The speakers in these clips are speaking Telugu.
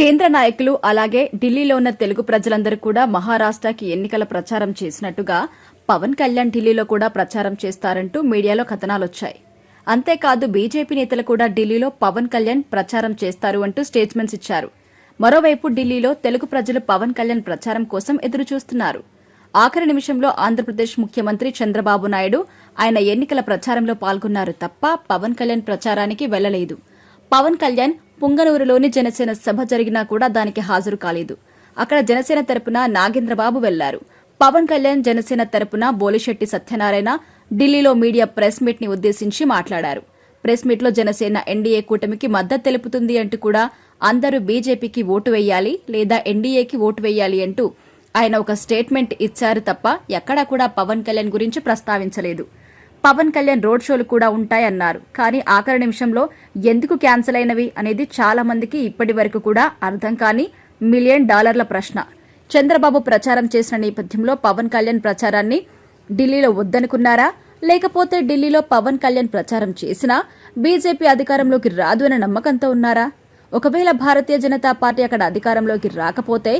కేంద్ర నాయకులు అలాగే ఢిల్లీలో ఉన్న తెలుగు ప్రజలందరూ కూడా మహారాష్ట్రకి ఎన్నికల ప్రచారం చేసినట్టుగా పవన్ కళ్యాణ్ ఢిల్లీలో కూడా ప్రచారం చేస్తారంటూ మీడియాలో కథనాలొచ్చాయి. అంతేకాదు బీజేపీ నేతలు కూడా ఢిల్లీలో పవన్ కళ్యాణ్ ప్రచారం చేస్తారు అంటూ స్టేట్మెంట్స్ ఇచ్చారు. మరోవైపు ఢిల్లీలో తెలుగు ప్రజలు పవన్ కళ్యాణ్ ప్రచారం కోసం ఎదురుచూస్తున్నారు. ఆఖరి నిమిషంలో ఆంధ్రప్రదేశ్ ముఖ్యమంత్రి చంద్రబాబు నాయుడు ఆయన ఎన్నికల ప్రచారంలో పాల్గొన్నారు తప్ప పవన్ కళ్యాణ్ ప్రచారానికి వెళ్లలేదు. పవన్ కళ్యాణ్ పుంగనూరులోని జనసేన సభ జరిగినా కూడా దానికి హాజరు కాలేదు. అక్కడ జనసేన తరపున నాగేంద్రబాబు వెళ్లారు. పవన్ కళ్యాణ్ జనసేన తరపున బోలిశెట్టి సత్యనారాయణ ఢిల్లీలో మీడియా ప్రెస్ మీట్ ని ఉద్దేశించి మాట్లాడారు. ప్రెస్ మీట్ లో జనసేన ఎన్డీఏ కూటమికి మద్దతు తెలుపుతుంది అంటూ కూడా అందరూ బీజేపీకి ఓటు వేయాలి లేదా ఎన్డీఏకి ఓటు వేయాలి అంటూ ఆయన ఒక స్టేట్మెంట్ ఇచ్చారు తప్ప ఎక్కడా కూడా పవన్ కళ్యాణ్ గురించి ప్రస్తావించలేదు. పవన్ కళ్యాణ్ రోడ్ షోలు కూడా ఉంటాయన్నారు. కానీ ఆఖరి నిమిషంలో ఎందుకు క్యాన్సిల్ అయినవి అనేది చాలా మందికి ఇప్పటి వరకు కూడా అర్థం కాని $1 మిలియన్ ప్రశ్న. చంద్రబాబు ప్రచారం చేసిన నేపథ్యంలో పవన్ కళ్యాణ్ ప్రచారాన్ని ఢిల్లీలో వద్దనుకున్నారా, లేకపోతే ఢిల్లీలో పవన్ కళ్యాణ్ ప్రచారం చేసినా బీజేపీ అధికారంలోకి రాదు అనే నమ్మకంతో ఉన్నారా? ఒకవేళ భారతీయ జనతా పార్టీ అక్కడ అధికారంలోకి రాకపోతే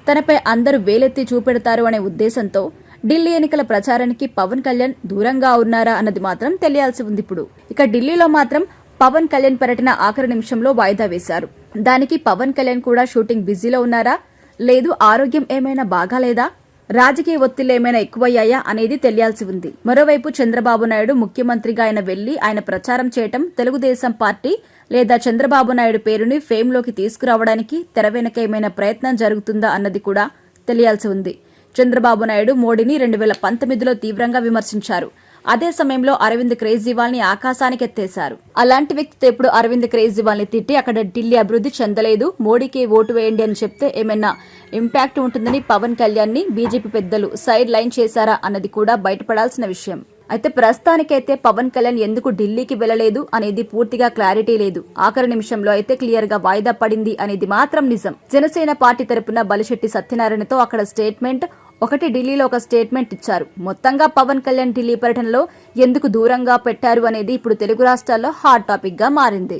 తనపై అందరూ వేలెత్తి చూపెడతారు అనే ఉద్దేశంతో ఢిల్లీ ఎన్నికల ప్రచారానికి పవన్ కళ్యాణ్ దూరంగా ఉన్నారా అన్నది మాత్రం తెలియాల్సి ఉంది. ఇప్పుడు ఇక ఢిల్లీలో మాత్రం పవన్ కళ్యాణ్ పర్యటన ఆఖరి నిమిషంలో వాయిదా వేశారు. దానికి పవన్ కళ్యాణ్ కూడా షూటింగ్ బిజీలో ఉన్నారా, లేదు ఆరోగ్యం ఏమైనా బాగాలేదా, రాజకీయ ఒత్తిళ్లు ఏమైనా ఎక్కువయ్యాయా అనేది తెలియాల్సి ఉంది. మరోవైపు చంద్రబాబు నాయుడు ముఖ్యమంత్రిగా ఆయన వెళ్లి ఆయన ప్రచారం చేయటం తెలుగుదేశం పార్టీ లేదా చంద్రబాబు నాయుడు పేరుని ఫేమ్లోకి తీసుకురావడానికి తెర వెనక ఏమైనా ప్రయత్నం జరుగుతుందా అన్నది కూడా తెలియాల్సి ఉంది. చంద్రబాబు నాయుడు మోడీని 2019లో తీవ్రంగా విమర్శించారు. అదే సమయంలో అరవింద్ కేజ్రీవాల్ ని ఆకాశానికి ఎత్తేశారు. అలాంటి వ్యక్తితో ఇప్పుడు అరవింద్ కేజ్రీవాల్ ని తిట్టి అక్కడ ఢిల్లీ అభివృద్ధి చెందలేదు, మోడీకి ఓటు వేయండి అని చెప్తే ఏమైనా ఇంపాక్ట్ ఉంటుందని పవన్ కళ్యాణ్ ని బీజేపీ పెద్దలు సైడ్ లైన్ చేశారా అన్నది కూడా బయటపడాల్సిన విషయం. అయితే ప్రస్తుతానికైతే పవన్ కళ్యాణ్ ఎందుకు ఢిల్లీకి వెళ్లలేదు అనేది పూర్తిగా క్లారిటీ లేదు. ఆఖరి నిమిషంలో అయితే క్లియర్ గా వాయిదా పడింది అనేది మాత్రం నిజం. జనసేన పార్టీ తరపున బలిశెట్టి సత్యనారాయణతో అక్కడ స్టేట్మెంట్ ఒకటి, ఢిల్లీలో ఒక స్టేట్మెంట్ ఇచ్చారు. మొత్తంగా పవన్ కళ్యాణ్ ఢిల్లీ పర్యటనలో ఎందుకు దూరంగా పెట్టారు అనేది ఇప్పుడు తెలుగు రాష్ట్రాల్లో హాట్ టాపిక్ గా మారింది.